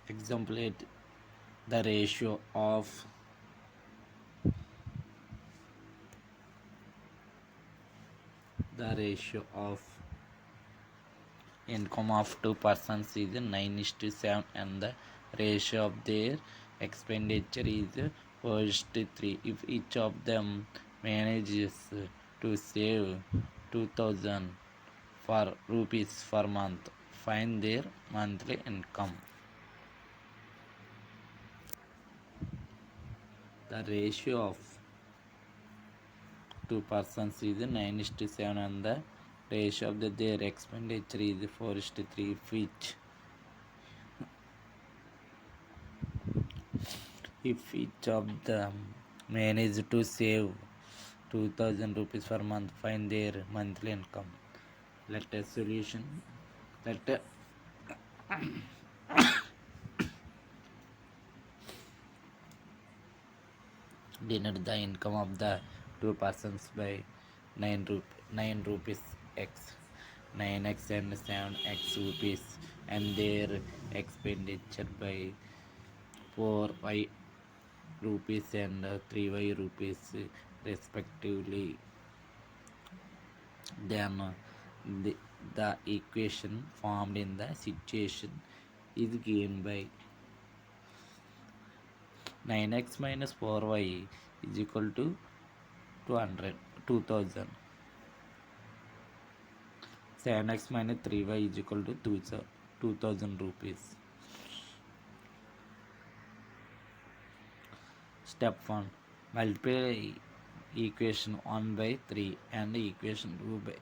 Exemplate the ratio of income of two persons is 9:7 and the ratio of their expenditure is 4:3. If each of them manages to save 2000 for rupees per month, find their monthly income. The ratio of two persons is 9:7 and the ratio of their expenditure is 4:3. If each of them manage to save 2000 rupees per month, find their monthly income. Let a solution. Let a denote the income of the two persons by 9 rupees x 9x and 7x rupees and their expenditure by 4y rupees and 3y rupees respectively. Then the equation formed in the situation is given by 9x minus 4y is equal to 2000. 7x minus 3y is equal to 2000 rupees. Step 1. Multiply equation 1 by 3 and equation 2 by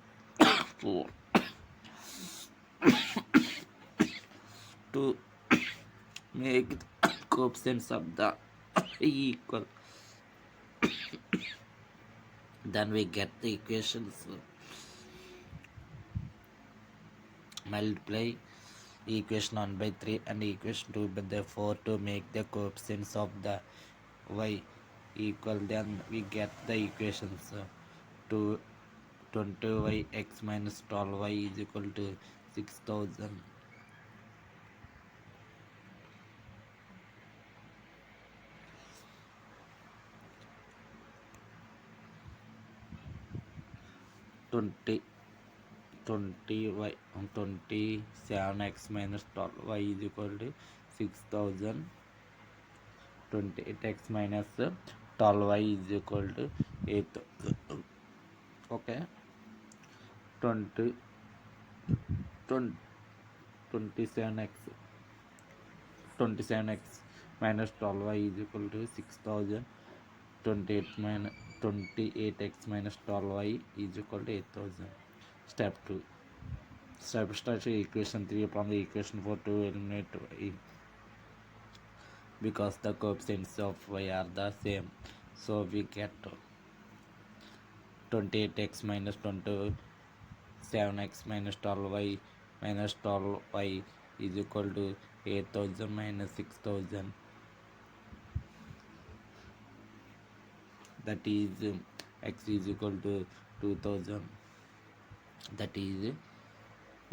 4 to make the coefficients of the equal. Then we get the equations. Multiply equation 1 by 3 and equation 2 by the 4 to make the coefficients of the y equal. Then we get the equations to 20y x minus 12y is equal to 6000. Twenty 27x minus 12y is equal to 6000. 28x minus 12y is equal to 8000. Okay. 27x minus 12y is equal to 6000. 28x minus 12y is equal to 8000. Step 2. Substitute equation 3 from the equation 4 to eliminate y because the coefficients of y are the same. So we get 28x minus 27x minus 12y minus 12y is equal to 8000 minus 6000. That is x is equal to 2000. That is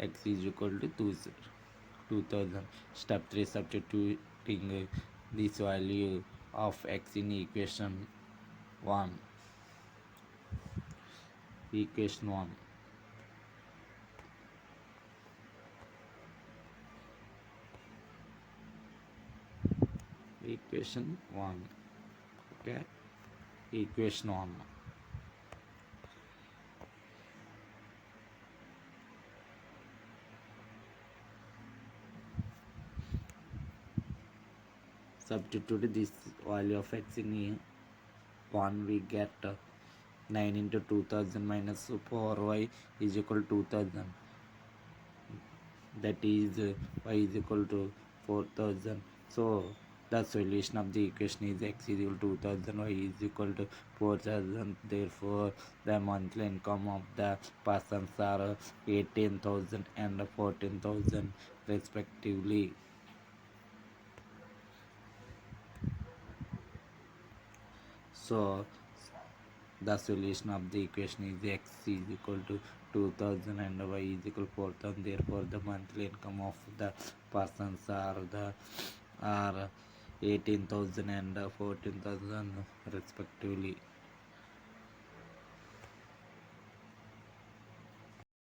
x is equal to 2000. Step 3. Substituting this value of x in equation 1. Equation 1. Equation 1. Okay. Equation 1. Substitute this value of x in 1, we get 9 into 2000 minus 4y is equal to 2000. That is y is equal to 4000. So the solution of the equation is x is equal to 2000, y is equal to 4000. Therefore the monthly income of the persons are 18,000 and 14,000 respectively. So the solution of the equation is x is equal to 2000 and y is equal to 4000. Therefore the monthly income of the persons are the are 18,000 and 14,000 respectively.